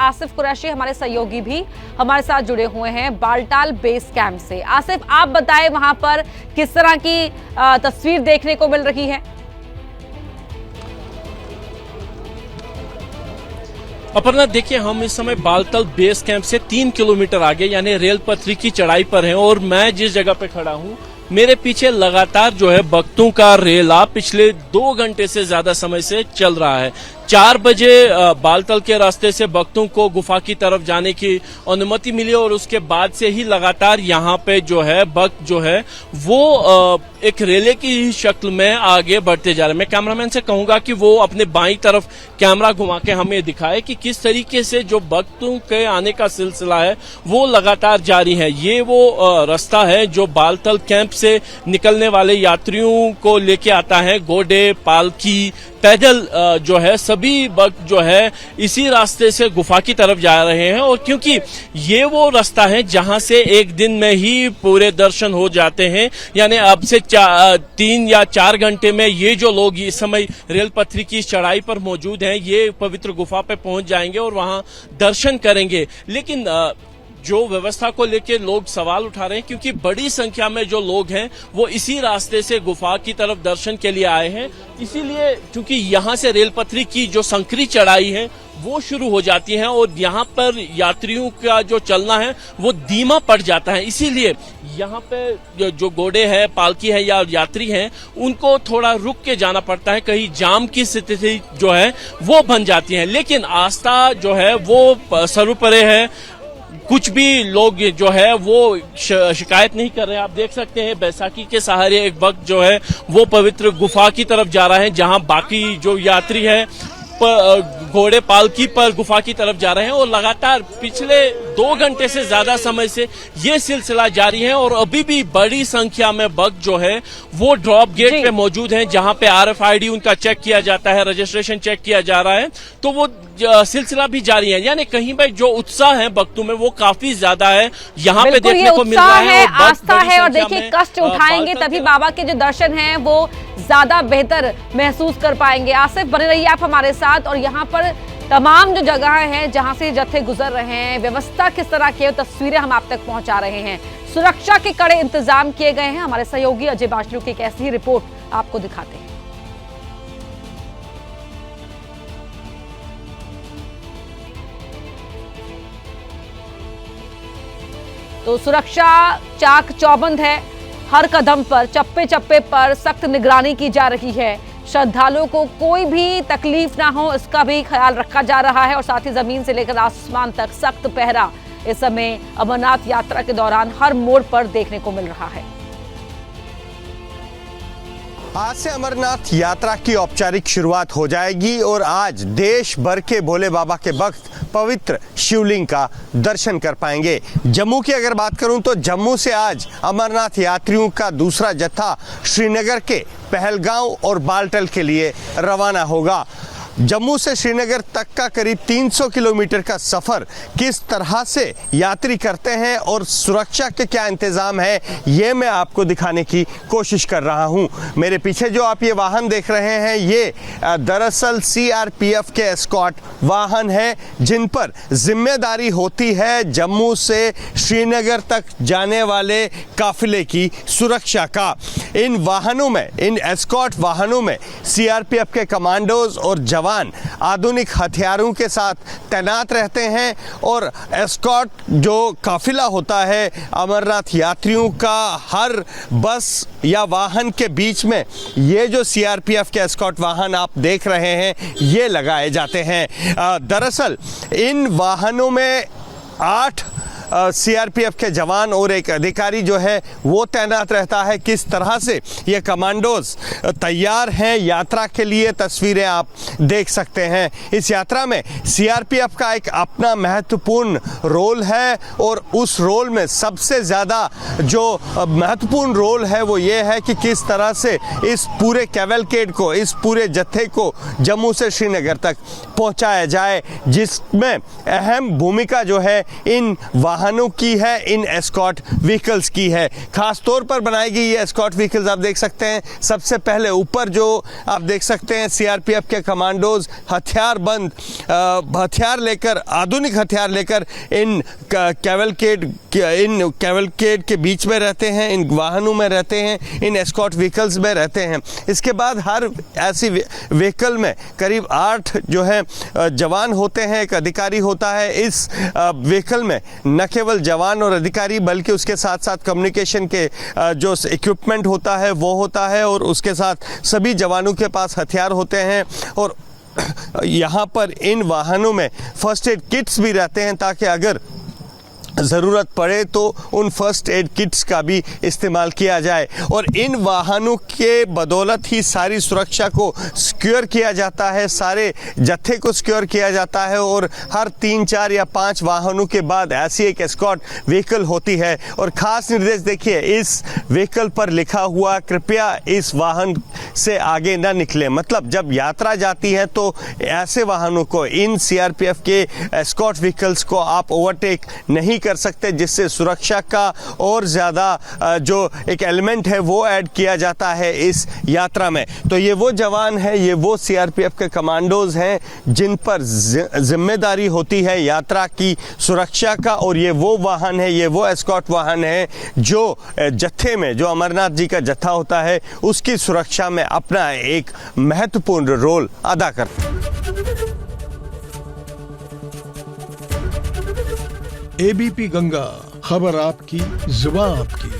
आसिफ कुरैशी हमारे सहयोगी भी हमारे साथ जुड़े हुए हैं बालटाल बेस कैंप से। आसिफ, आप बताएं वहां पर किस तरह की तस्वीर देखने को मिल रही है? अपर्णा, देखिए, हम इस समय बालटाल बेस कैंप से 3 किलोमीटर आगे यानी रेल पटरी की चढ़ाई पर हैं और मैं जिस जगह पे खड़ा हूं मेरे पीछे लगातार जो है भक्तों का रेला पिछले 2 घंटे से ज्यादा समय से चल रहा है। 4 बजे बालटाल के रास्ते से भक्तों को गुफा की तरफ जाने की अनुमति मिली और उसके बाद से ही लगातार यहाँ पे जो है भक्त जो है वो एक रेले की शक्ल में आगे बढ़ते जा रहे हैं। मैं कैमरामैन से कहूंगा कि वो अपने बाईं तरफ कैमरा घुमा के हमें दिखाए कि किस तरीके से जो भक्तों के आने का सिलसिला है वो लगातार जारी है। ये वो रास्ता है जो बालटाल कैंप से निकलने वाले यात्रियों को लेके आता है। घोड़े, पालकी, पैदल जो है सभी भक्त जो है इसी रास्ते से गुफा की तरफ जा रहे हैं और क्योंकि ये वो रास्ता है जहां से एक दिन में ही पूरे दर्शन हो जाते हैं, यानी अब से 3 या 4 घंटे में ये जो लोग इस समय रेल पटरी की चढ़ाई पर मौजूद हैं ये पवित्र गुफा पे पहुंच जाएंगे और वहां दर्शन करेंगे। लेकिन जो व्यवस्था को लेकर लोग सवाल उठा रहे हैं क्योंकि बड़ी संख्या में जो लोग हैं वो इसी रास्ते से गुफा की तरफ दर्शन के लिए आए हैं, इसीलिए क्योंकि यहाँ से रेल पटरी की जो संकरी चढ़ाई है वो शुरू हो जाती है और यहाँ पर यात्रियों का जो चलना है वो धीमा पड़ जाता है। इसीलिए यहाँ पे जो घोड़े हैं, पालकी है या यात्री हैं उनको थोड़ा रुक के जाना पड़ता है, कहीं जाम की स्थिति जो है वो बन जाती है। लेकिन आस्था जो है वो सर्वोपरि है, कुछ भी लोग जो है वो शिकायत नहीं कर रहे हैं। आप देख सकते हैं बैसाखी के सहारे एक भक्त जो है वो पवित्र गुफा की तरफ जा रहा है जहां बाकी जो यात्री है घोड़े पालकी पर गुफा की तरफ जा रहे हैं और लगातार पिछले 2 घंटे से ज्यादा समय से ये सिलसिला जारी है और अभी भी बड़ी संख्या में भक्त जो है वो ड्रॉप गेट पे मौजूद हैं जहां पे RFID उनका चेक किया जाता है, रजिस्ट्रेशन चेक किया जा रहा है, तो वो सिलसिला भी जारी है। यानी कहीं पे जो उत्साह है भक्तों में वो काफी ज्यादा है, यहाँ पे देखने को मिल रहा है। आस्था है और देखिए कष्ट उठाएंगे तभी बाबा के जो दर्शन है वो ज्यादा बेहतर महसूस कर पाएंगे। आसिफ, बने रहिए आप हमारे साथ और यहाँ पर तमाम जो जगह हैं जहां से जत्थे गुजर रहे हैं, व्यवस्था किस तरह की तस्वीरें हम आप तक पहुंचा रहे हैं। सुरक्षा के कड़े इंतजाम किए गए हैं। हमारे सहयोगी अजय बाचलू की एक ऐसी रिपोर्ट आपको दिखाते हैं। तो सुरक्षा चाक चौबंद है, हर कदम पर चप्पे चप्पे पर सख्त निगरानी की जा रही है। श्रद्धालुओं को कोई भी तकलीफ ना हो इसका भी ख्याल रखा जा रहा है और साथ ही जमीन से लेकर आसमान तक सख्त पहरा इस समय अमरनाथ यात्रा के दौरान हर मोड़ पर देखने को मिल रहा है। आज से अमरनाथ यात्रा की औपचारिक शुरुआत हो जाएगी और आज देश भर के भोले बाबा के भक्त पवित्र शिवलिंग का दर्शन कर पाएंगे। जम्मू की अगर बात करूं तो जम्मू से आज अमरनाथ यात्रियों का दूसरा जत्था श्रीनगर के पहलगांव और बालटाल के लिए रवाना होगा। जम्मू से श्रीनगर तक का करीब 300 किलोमीटर का सफर किस तरह से यात्री करते हैं और सुरक्षा के क्या इंतजाम है ये मैं आपको दिखाने की कोशिश कर रहा हूं। मेरे पीछे जो आप ये वाहन देख रहे हैं ये दरअसल CRPF के एस्कॉर्ट वाहन है जिन पर जिम्मेदारी होती है जम्मू से श्रीनगर तक जाने वाले काफिले की सुरक्षा का। इन वाहनों में, इन एस्कॉर्ट वाहनों में CRPF के कमांडोज और जवान आधुनिक हथियारों के साथ तैनात रहते हैं और एस्कॉर्ट जो काफिला होता है अमरनाथ यात्रियों का हर बस या वाहन के बीच में ये जो CRPF के एस्कॉर्ट वाहन आप देख रहे हैं ये लगाए जाते हैं। दरअसल इन वाहनों में 8 CRPF के जवान और एक अधिकारी जो है वो तैनात रहता है। किस तरह से ये कमांडोज तैयार हैं यात्रा के लिए तस्वीरें आप देख सकते हैं। इस यात्रा में CRPF का एक अपना महत्वपूर्ण रोल है और उस रोल में सबसे ज़्यादा जो महत्वपूर्ण रोल है वो ये है कि किस तरह से इस पूरे कैवलकेड को, इस पूरे जत्थे को जम्मू से श्रीनगर तक पहुंचाया जाए, जिसमें अहम भूमिका जो है इन वाहनों की है, इन एस्कॉर्ट व्हीकल्स की है। खास तौर पर बनाई गई ये एस्कॉर्ट व्हीकल्स आप देख सकते हैं। सबसे पहले ऊपर जो आप देख सकते हैं सीआरपीएफ के कमांडोज हथियारबंद हथियार लेकर, आधुनिक हथियार लेकर इन कैवलकेड के बीच में रहते हैं, इन वाहनों में रहते हैं, इन एस्कॉर्ट व्हीकल्स में रहते हैं। इसके बाद हर ऐसी व्हीकल में करीब 8 जो है जवान होते हैं, एक अधिकारी होता है। इस व्हीकल में न केवल जवान और अधिकारी बल्कि उसके साथ साथ कम्युनिकेशन के जो इक्विपमेंट होता है वो होता है, और उसके साथ सभी जवानों के पास हथियार होते हैं। और यहाँ पर इन वाहनों में फर्स्ट एड किट्स भी रहते हैं ताकि अगर ज़रूरत पड़े तो उन फर्स्ट एड किट्स का भी इस्तेमाल किया जाए। और इन वाहनों के बदौलत ही सारी सुरक्षा को सिक्योर किया जाता है, सारे जत्थे को सिक्योर किया जाता है। और हर 3, 4 या 5 वाहनों के बाद ऐसी एक एस्कॉर्ट व्हीकल होती है। और ख़ास निर्देश देखिए इस व्हीकल पर लिखा हुआ, कृपया इस वाहन से आगे ना निकले। मतलब जब यात्रा जाती है तो ऐसे वाहनों को, इन सीआरपीएफ के एस्कॉर्ट व्हीकल्स को आप ओवरटेक नहीं कर सकते, जिससे सुरक्षा का और ज़्यादा जो एक एलिमेंट है वो ऐड किया जाता है इस यात्रा में। तो ये वो जवान है, ये वो सीआरपीएफ के कमांडोज हैं जिन पर जिम्मेदारी होती है यात्रा की सुरक्षा का। और ये वो वाहन है, ये वो एस्कॉर्ट वाहन है जो जत्थे में, जो अमरनाथ जी का जत्था होता है, उसकी सुरक्षा में अपना एक महत्वपूर्ण रोल अदा करता है। एबीपी गंगा, खबर आपकी, जुबान आपकी।